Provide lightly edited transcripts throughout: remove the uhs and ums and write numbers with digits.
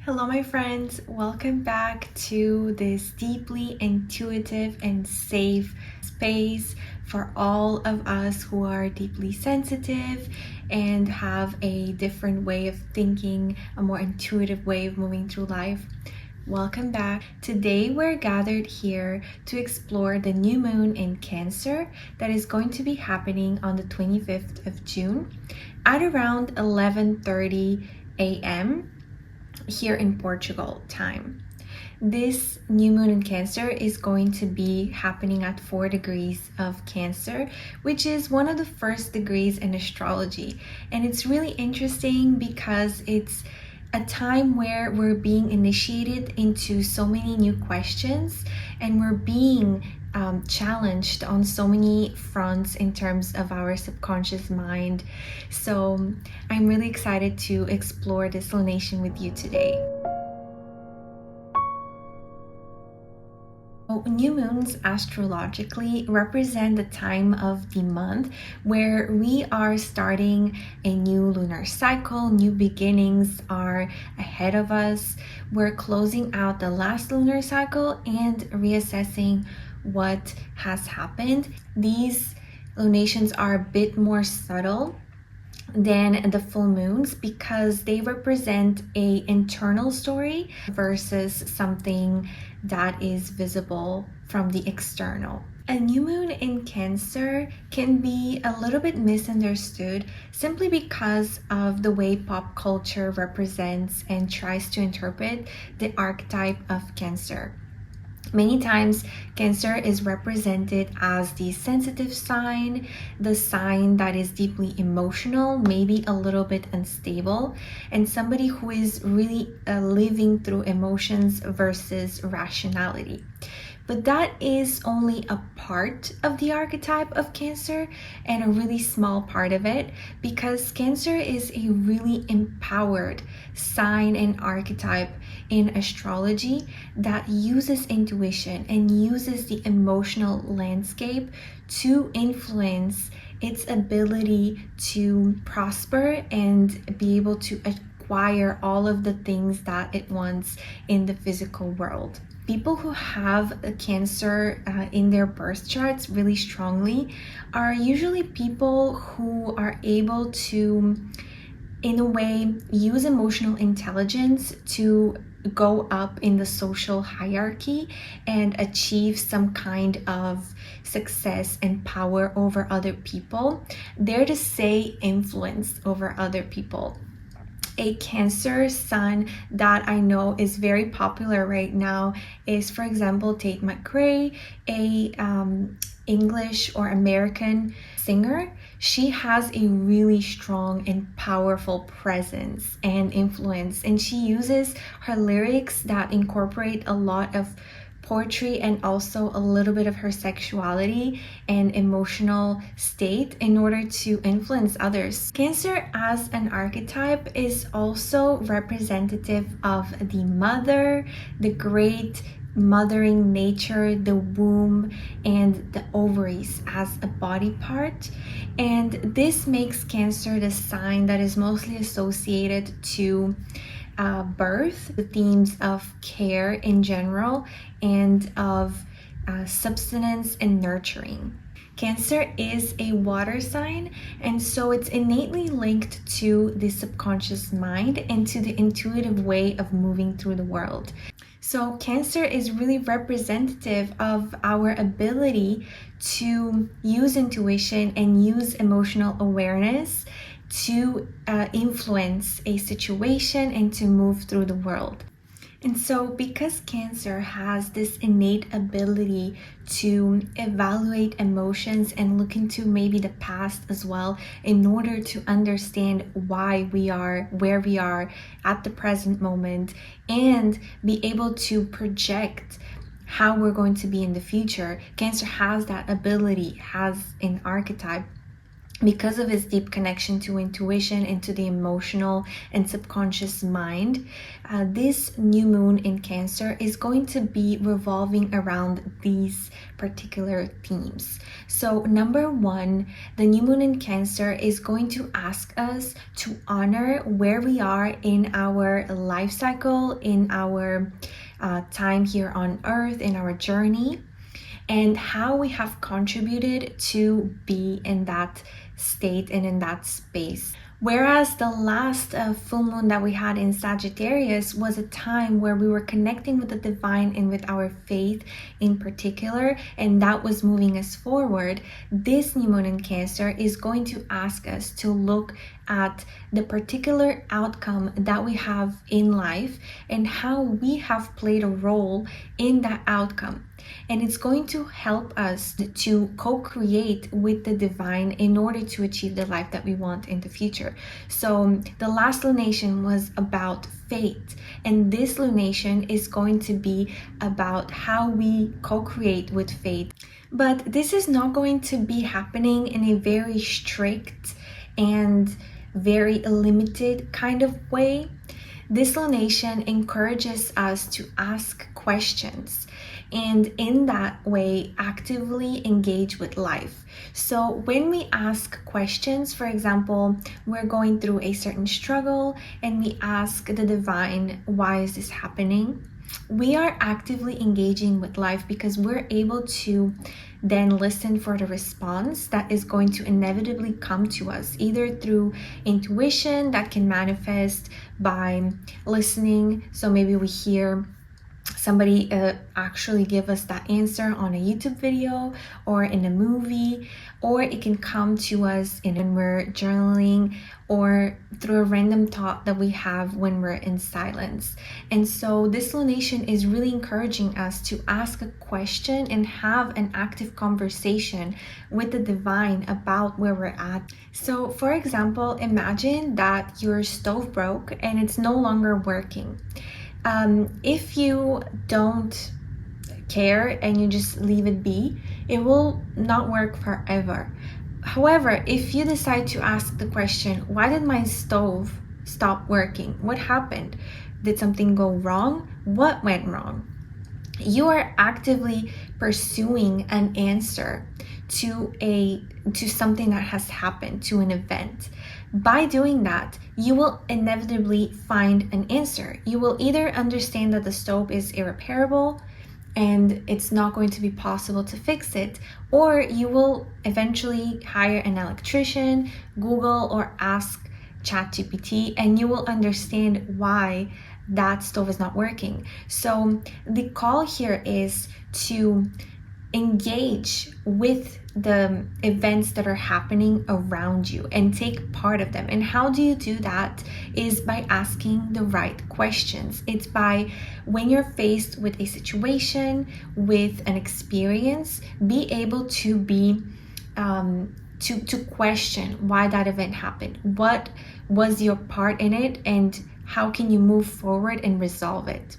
Hello, my friends. Welcome back to this deeply intuitive and safe space for all of us who are deeply sensitive and have a different way of thinking, a more intuitive way of moving through life. Welcome back. Today we're gathered here to explore the new moon in Cancer that is going to be happening on the 25th of June at around 11:30 a.m. here in Portugal time. This new moon in Cancer is going to be happening at 4 degrees of Cancer, which is one of the first degrees in astrology. And it's really interesting because it's a time where we're being initiated into so many new questions and we're being challenged on so many fronts in terms of our subconscious mind. So I'm really excited to explore this lunation with you today. New moons astrologically represent the time of the month where we are starting a new lunar cycle. New beginnings are ahead of us. We're closing out the last lunar cycle and reassessing what has happened. These lunations are a bit more subtle than the full moons because they represent a internal story versus something that is visible from the external. A new moon in Cancer can be a little bit misunderstood simply because of the way pop culture represents and tries to interpret the archetype of Cancer. Many times, Cancer is represented as the sensitive sign, the sign that is deeply emotional, maybe a little bit unstable, and somebody who is really living through emotions versus rationality. But that is only a part of the archetype of Cancer and a really small part of it because Cancer is a really empowered sign and archetype in astrology that uses intuition and uses the emotional landscape to influence its ability to prosper and be able to acquire all of the things that it wants in the physical world. People who have a Cancer in their birth charts really strongly are usually people who are able to, in a way, use emotional intelligence to go up in the social hierarchy and achieve some kind of success and power over other people. Dare to say influence over other people. A Cancer sun that I know is very popular right now is, for example, Tate McRae, a English or American singer. She has a really strong and powerful presence and influence, and she uses her lyrics that incorporate a lot of poetry and also a little bit of her sexuality and emotional state in order to influence others. Cancer as an archetype is also representative of the mother, the great mothering nature, the womb, and the ovaries as a body part. And this makes Cancer the sign that is mostly associated to birth, the themes of care in general, and of subsistence and nurturing. Cancer is a water sign, and so it's innately linked to the subconscious mind and to the intuitive way of moving through the world. So Cancer is really representative of our ability to use intuition and use emotional awareness to influence a situation and to move through the world. And so because Cancer has this innate ability to evaluate emotions and look into maybe the past as well in order to understand why we are where we are at the present moment and be able to project how we're going to be in the future, Cancer has that ability, has an archetype because of its deep connection to intuition and to the emotional and subconscious mind, this new moon in Cancer is going to be revolving around these particular themes. So, number one, the new moon in Cancer is going to ask us to honor where we are in our life cycle, in our time here on earth, in our journey, and how we have contributed to be in that state and in that space. Whereas the last full moon that we had in Sagittarius was a time where we were connecting with the divine and with our faith in particular, and that was moving us forward. This new moon in Cancer is going to ask us to look at the particular outcome that we have in life and how we have played a role in that outcome. And it's going to help us to co-create with the divine in order to achieve the life that we want in the future. So the last lunation was about fate, and this lunation is going to be about how we co-create with fate. But this is not going to be happening in a very strict and very limited kind of way. This lunation encourages us to ask questions and in that way actively engage with life. So when we ask questions, for example, we're going through a certain struggle and we ask the divine, why is this happening? We are actively engaging with life because we're able to then listen for the response that is going to inevitably come to us, either through intuition that can manifest by listening. So maybe we hear somebody actually give us that answer on a YouTube video or in a movie, or it can come to us when we're journaling or through a random thought that we have when we're in silence. And so this lunation is really encouraging us to ask a question and have an active conversation with the divine about where we're at. So for example, imagine that your stove broke and it's no longer working. If you don't care and you just leave it be, it will not work forever. However, if you decide to ask the question, why did my stove stop working? What happened? Did something go wrong? What went wrong? You are actively pursuing an answer to something that has happened, to an event. By doing that, you will inevitably find an answer. You will either understand that the stove is irreparable and it's not going to be possible to fix it, or you will eventually hire an electrician, Google, or ask ChatGPT, and you will understand why that stove is not working. So the call here is to engage with the events that are happening around you and take part of them. And how do you do that is by asking the right questions. It's by, when you're faced with a situation, with an experience, be able to be to question why that event happened. What was your part in it, and how can you move forward and resolve it?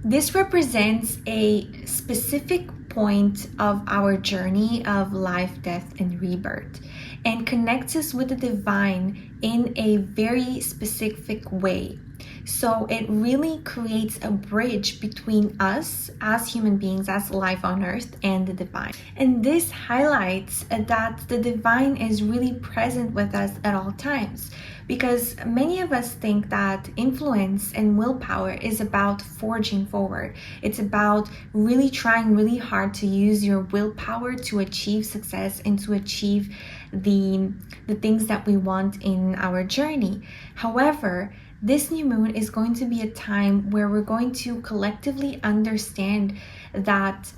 This represents a specific point of our journey of life, death, and rebirth, and connects us with the divine in a very specific way. So it really creates a bridge between us as human beings, as life on earth, and the divine. And this highlights that the divine is really present with us at all times, because many of us think that influence and willpower is about forging forward. It's about really trying really hard to use your willpower to achieve success and to achieve the things that we want in our journey. However, this new moon is going to be a time where we're going to collectively understand that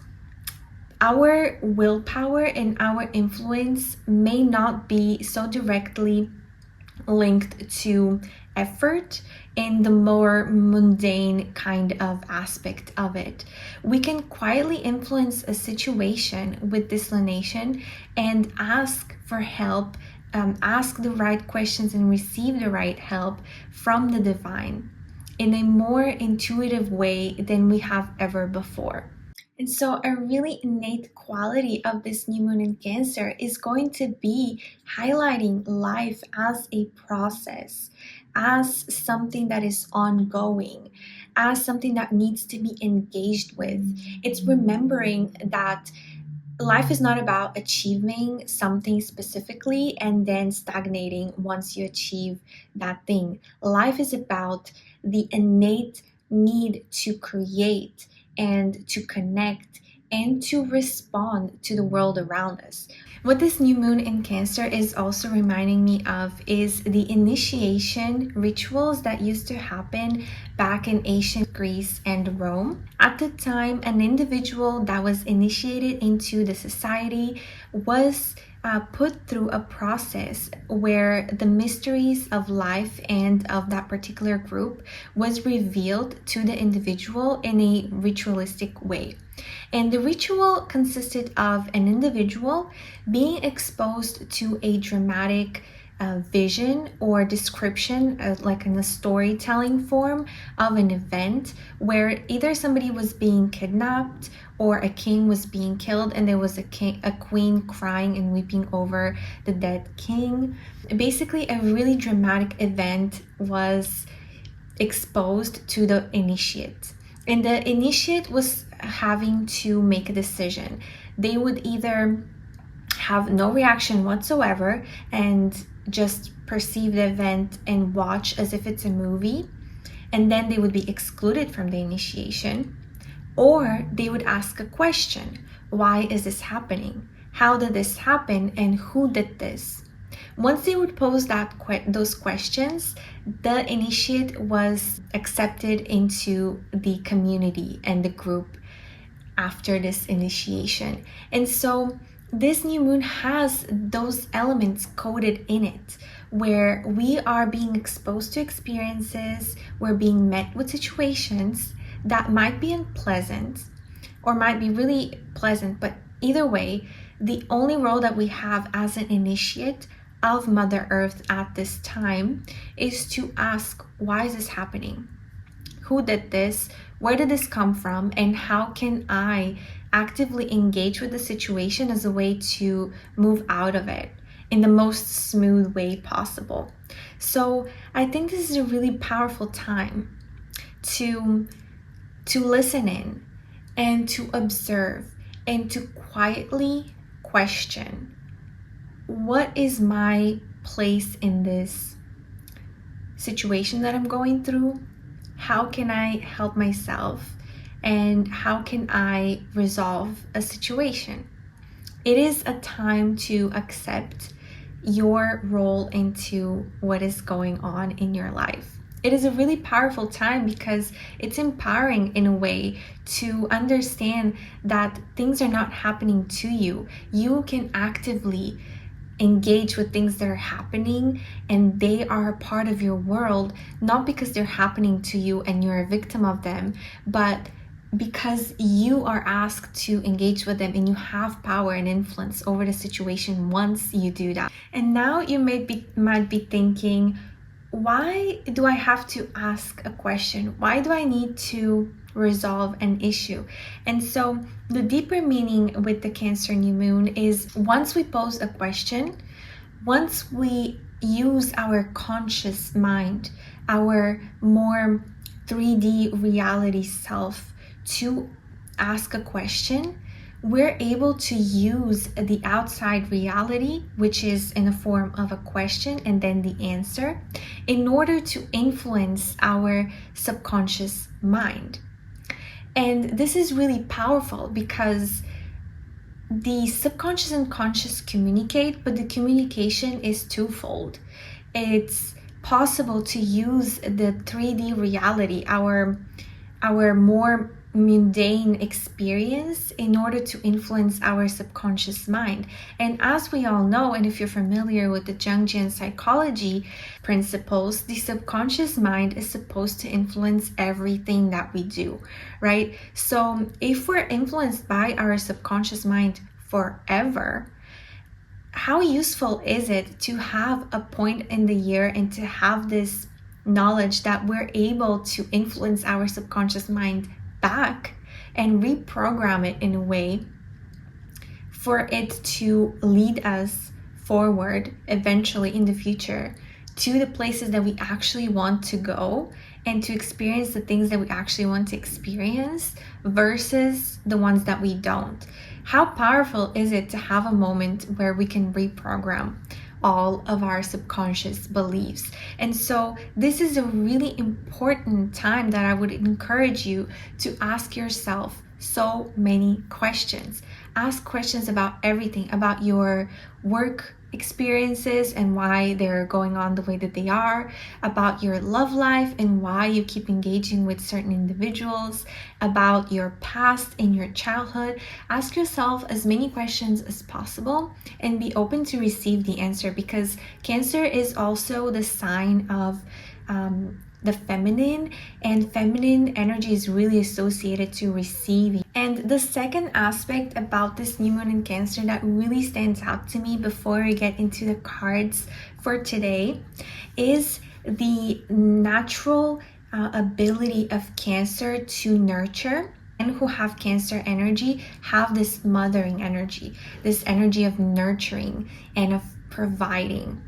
our willpower and our influence may not be so directly linked to effort in the more mundane kind of aspect of it. We can quietly influence a situation with this lunation and ask for help, ask the right questions and receive the right help from the divine in a more intuitive way than we have ever before. And so, a really innate quality of this new moon in Cancer is going to be highlighting life as a process, as something that is ongoing, as something that needs to be engaged with. It's remembering that life is not about achieving something specifically and then stagnating once you achieve that thing. Life is about the innate need to create and to connect and to respond to the world around us. What this new moon in Cancer is also reminding me of is the initiation rituals that used to happen back in ancient Greece and Rome. At the time, an individual that was initiated into the society was put through a process where the mysteries of life and of that particular group was revealed to the individual in a ritualistic way. And the ritual consisted of an individual being exposed to a dramatic vision or description, like in a storytelling form of an event where either somebody was being kidnapped or a king was being killed, and there was a queen crying and weeping over the dead king. Basically, a really dramatic event was exposed to the initiate. And the initiate was having to make a decision. They would either have no reaction whatsoever and just perceive the event and watch as if it's a movie, and then they would be excluded from the initiation, or they would ask a question. Why is this happening? How did this happen, and who did this? Once they would pose those questions, the initiate was accepted into the community and the group after this initiation. And so this new moon has those elements coded in it, where we are being exposed to experiences, we're being met with situations that might be unpleasant or might be really pleasant, but either way, the only role that we have as an initiate of Mother Earth at this time is to ask, why is this happening? Who did this? Where did this come from? And how can I actively engage with the situation as a way to move out of it in the most smooth way possible? So I think this is a really powerful time to listen in and to observe and to quietly question, what is my place in this situation that I'm going through? How can I help myself? And how can I resolve a situation? It is a time to accept your role into what is going on in your life. It is a really powerful time because it's empowering in a way to understand that things are not happening to you. You can actively engage with things that are happening, and they are a part of your world, not because they're happening to you and you're a victim of them, but because you are asked to engage with them and you have power and influence over the situation once you do that. And now you might be thinking, why do I have to ask a question? Why do I need to resolve an issue? And so the deeper meaning with the Cancer new moon is, once we pose a question, once we use our conscious mind, our more 3D reality self to ask a question, we're able to use the outside reality, which is in the form of a question and then the answer, in order to influence our subconscious mind. And this is really powerful because the subconscious and conscious communicate, but the communication is twofold. It's possible to use the 3D reality, our more mundane experience, in order to influence our subconscious mind. And as we all know, and if you're familiar with the Jungian psychology principles, the subconscious mind is supposed to influence everything that we do, right? So if we're influenced by our subconscious mind forever, how useful is it to have a point in the year and to have this knowledge that we're able to influence our subconscious mind back and reprogram it in a way for it to lead us forward eventually in the future to the places that we actually want to go and to experience the things that we actually want to experience versus the ones that we don't. How powerful is it to have a moment where we can reprogram all of our subconscious beliefs? And so this is a really important time that I would encourage you to ask yourself so many questions. Ask questions about everything, about your work experiences and why they're going on the way that they are, about your love life and why you keep engaging with certain individuals, about your past and your childhood. Ask yourself as many questions as possible and be open to receive the answer, because Cancer is also the sign of the feminine, and feminine energy is really associated to receiving. And the second aspect about this new moon in Cancer that really stands out to me before we get into the cards for today is the natural ability of Cancer to nurture. And who have Cancer energy have this mothering energy, this energy of nurturing and of providing.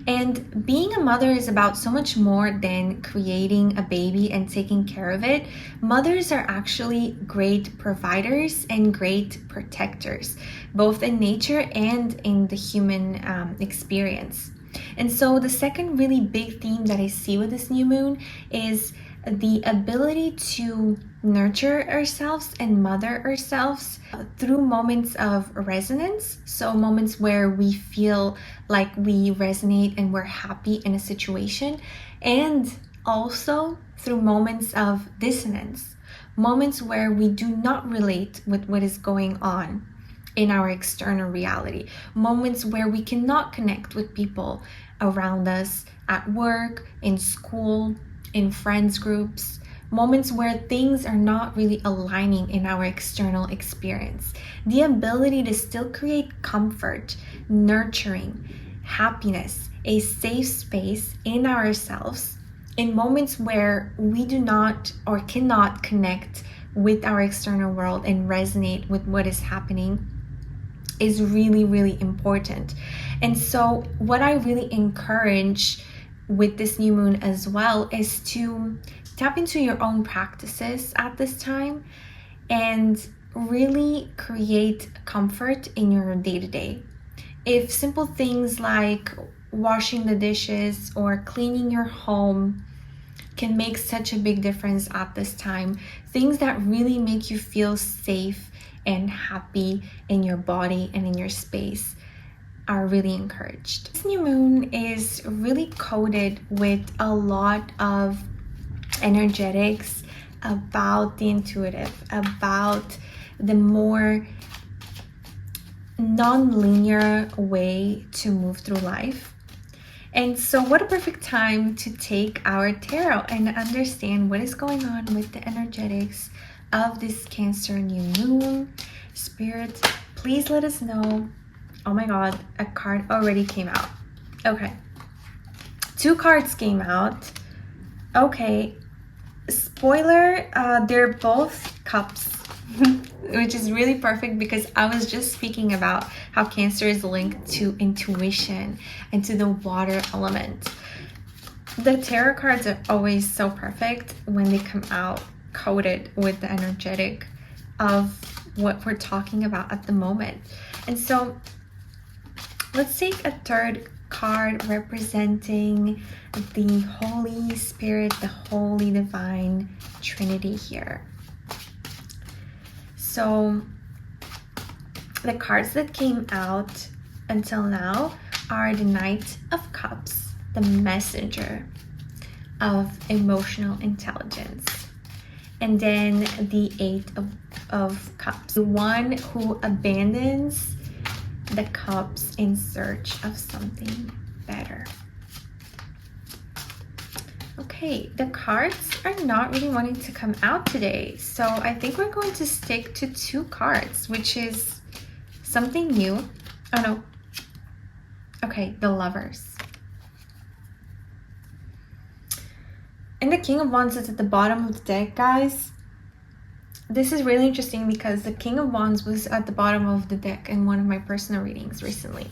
And being a mother is about so much more than creating a baby and taking care of it. Mothers are actually great providers and great protectors, both in nature and in the human experience. And so the second really big theme that I see with this new moon is the ability to nurture ourselves and mother ourselves through moments of resonance. So moments where we feel like we resonate and we're happy in a situation, and also through moments of dissonance, moments where we do not relate with what is going on in our external reality, moments where we cannot connect with people around us at work, in school, in friends groups, moments where things are not really aligning in our external experience. The ability to still create comfort, nurturing, happiness, a safe space in ourselves in moments where we do not or cannot connect with our external world and resonate with what is happening is really, really important. And so what I really encourage with this new moon as well is to tap into your own practices at this time and really create comfort in your day-to-day. If simple things like washing the dishes or cleaning your home can make such a big difference at this time, things that really make you feel safe and happy in your body and in your space are really encouraged. This new moon is really coded with a lot of energetics about the intuitive, about the more non-linear way to move through life. And so what a perfect time to take our tarot and understand what is going on with the energetics of this Cancer new moon. Spirit, please let us know. Oh my god, a card already came out. Okay, 2 cards came out. Okay, spoiler, they're both cups. Which is really perfect because I was just speaking about how Cancer is linked to intuition and to the water element. The tarot cards are always so perfect when they come out coded with the energetic of what we're talking about at the moment. And so let's take a third card representing the Holy Spirit, the Holy Divine Trinity here. So the cards that came out until now are the Knight of Cups, the messenger of emotional intelligence, and then the Eight of Cups, the one who abandons the cups in search of something better. Okay, the cards are not really wanting to come out today, so I think we're going to stick to 2 cards, which is something new. Oh no. Okay, the Lovers. And the King of Wands is at the bottom of the deck, guys. this is really interesting because the King of Wands was at the bottom of the deck in one of my personal readings recently.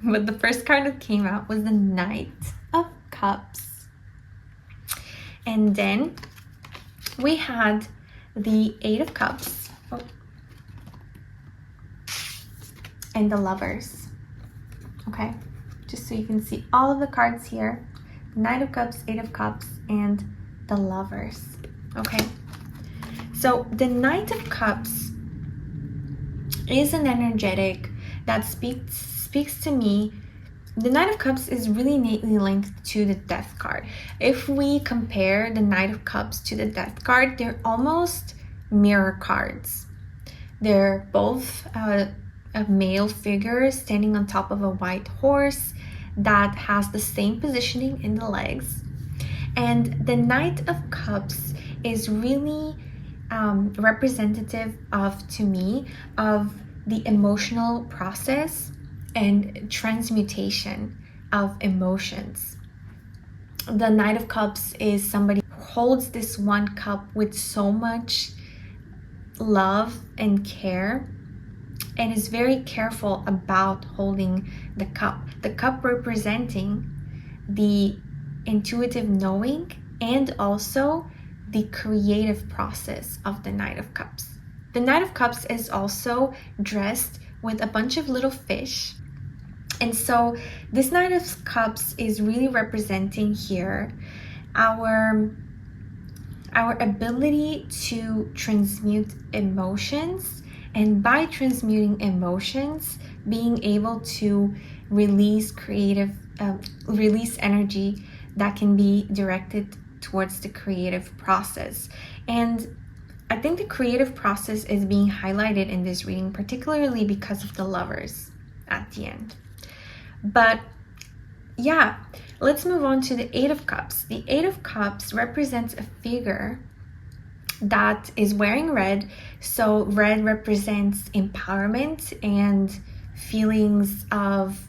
But the first card that came out was the Knight of Cups. And then we had the Eight of Cups. Oh. And the Lovers. Okay, just so you can see all of the cards here. Knight of Cups, Eight of Cups, and the Lovers. Okay, so the Knight of Cups is an energetic that speaks to me. The Knight of Cups is really innately linked to the Death card. If we compare the Knight of Cups to the Death card, they're almost mirror cards. They're both a male figure standing on top of a white horse that has the same positioning in the legs. And the Knight of Cups is really representative of, to me, of the emotional process and transmutation of emotions. The Knight of Cups is somebody who holds this one cup with so much love and care, and is very careful about holding the cup. The cup representing the intuitive knowing and also the creative process of the Knight of Cups. The Knight of Cups is also dressed with a bunch of little fish. And so this Knight of Cups is really representing here our ability to transmute emotions, and by transmuting emotions, being able to release release energy that can be directed towards the creative process. And I think the creative process is being highlighted in this reading, particularly because of the Lovers at the end. But yeah, let's move on to the Eight of Cups. The Eight of Cups represents a figure that is wearing red. So red represents empowerment and feelings of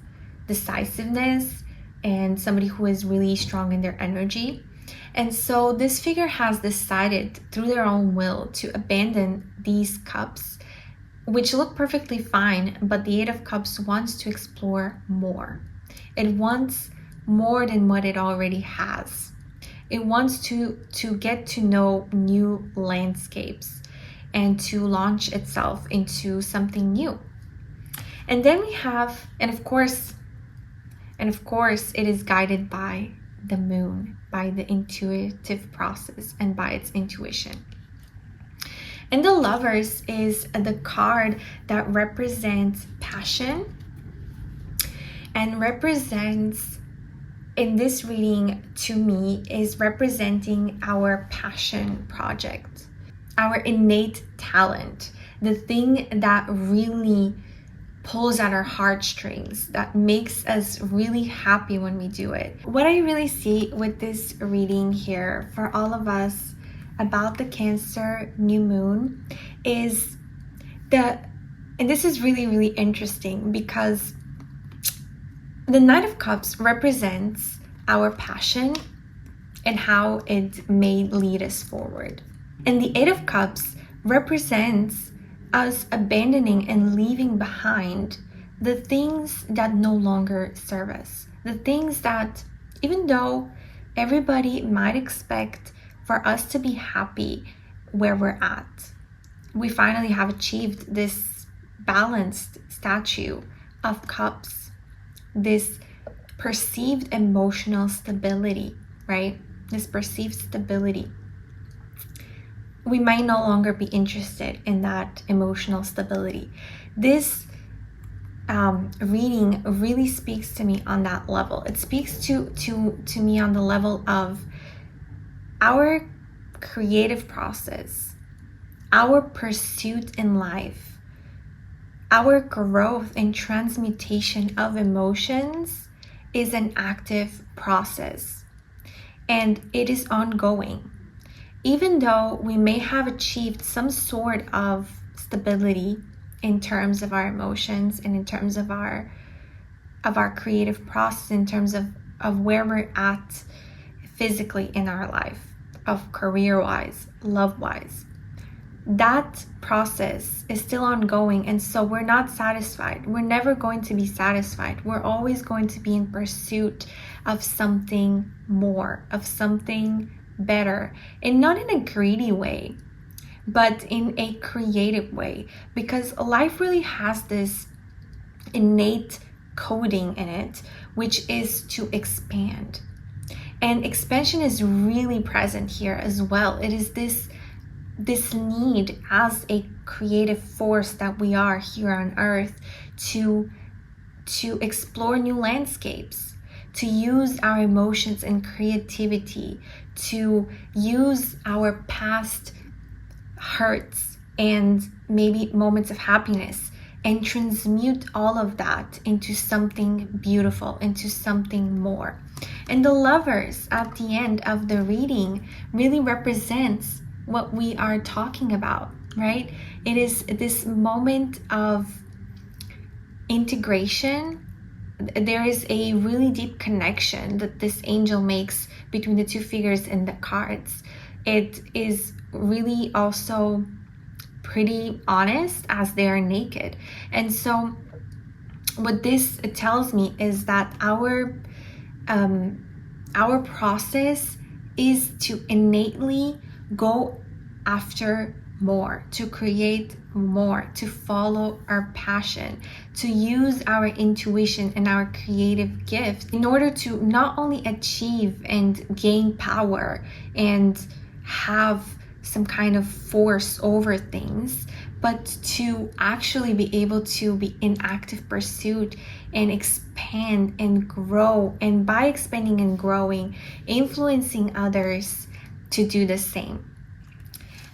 decisiveness and somebody who is really strong in their energy. And so this figure has decided through their own will to abandon these cups, which look perfectly fine, but the Eight of Cups wants to explore more. It wants more than what it already has. It wants to get to know new landscapes and to launch itself into something new. And then we have, and of course, it is guided by the moon, by the intuitive process and by its intuition. And the Lovers is the card that represents passion and represents, in this reading to me, is representing our passion project, our innate talent, the thing that really pulls at our heartstrings, that makes us really happy when we do it. What I really see with this reading here for all of us about the Cancer new moon is and this is really, really interesting because the Knight of Cups represents our passion and how it may lead us forward. And the Eight of Cups represents us abandoning and leaving behind the things that no longer serve us. The things that, even though everybody might expect for us to be happy where we're at, we finally have achieved this balanced statue of cups, this perceived emotional stability, right? This perceived stability. We might no longer be interested in that emotional stability. This reading really speaks to me on that level. It speaks to me on the level of our creative process, our pursuit in life, our growth and transmutation of emotions is an active process, and it is ongoing. Even though we may have achieved some sort of stability in terms of our emotions and in terms of our creative process, in terms of where we're at physically in our life, of career-wise, love-wise, that process is still ongoing, and so we're not satisfied. We're never going to be satisfied. We're always going to be in pursuit of something more, of something better, and not in a greedy way, but in a creative way, because life really has this innate coding in it, which is to expand. And expansion is really present here as well. It is this need as a creative force that we are here on earth to explore new landscapes, to use our emotions and creativity, to use our past hurts and maybe moments of happiness and transmute all of that into something beautiful, into something more. And the lovers at the end of the reading really represents what we are talking about, right? It is this moment of integration. There is a really deep connection that this angel makes between the two figures in the cards. It is really also pretty honest as they are naked. And so what this tells me is that our process is to innately go after more, to create more, to follow our passion, to use our intuition and our creative gifts in order to not only achieve and gain power and have some kind of force over things, but to actually be able to be in active pursuit and expand and grow, and by expanding and growing, influencing others to do the same.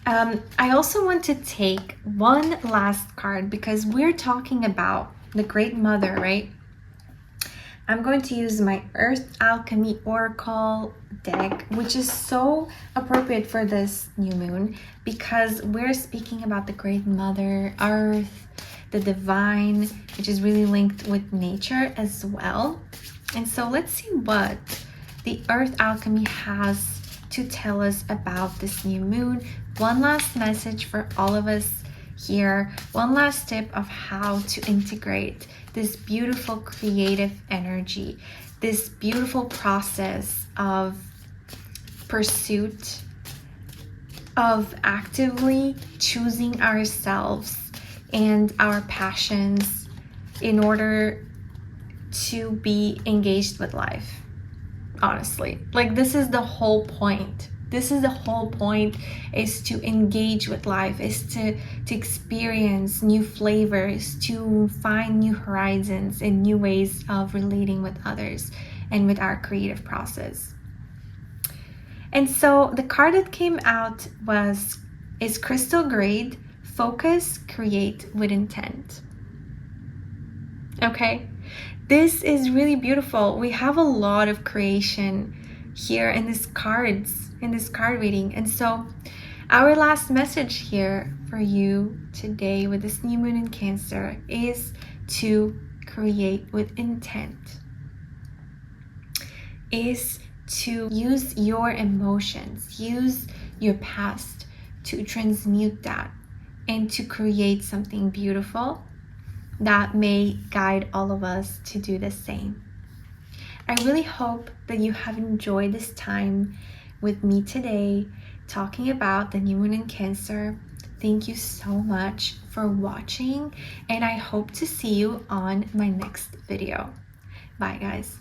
I also want to take one last card because we're talking about the Great Mother, right? I'm going to use my Earth Alchemy Oracle deck, which is so appropriate for this new moon because we're speaking about the Great Mother, Earth, the divine, which is really linked with nature as well. And so let's see what the Earth Alchemy has to tell us about this new moon. One last message for all of us here, one last tip of how to integrate this beautiful creative energy, this beautiful process of pursuit, of actively choosing ourselves and our passions in order to be engaged with life. Honestly, like this is the whole point. This is the whole point, is to engage with life, is to experience new flavors, to find new horizons and new ways of relating with others and with our creative process. And so the card that came out is Crystal Grade, Focus, Create with Intent. Okay, this is really beautiful. We have a lot of creation here in this card reading. And so our last message here for you today with this new moon in Cancer is to create with intent, is to use your emotions, use your past to transmute that and to create something beautiful that may guide all of us to do the same. I really hope that you have enjoyed this time with me today talking about the new moon in Cancer. Thank you so much for watching, and I hope to see you on my next video. Bye guys.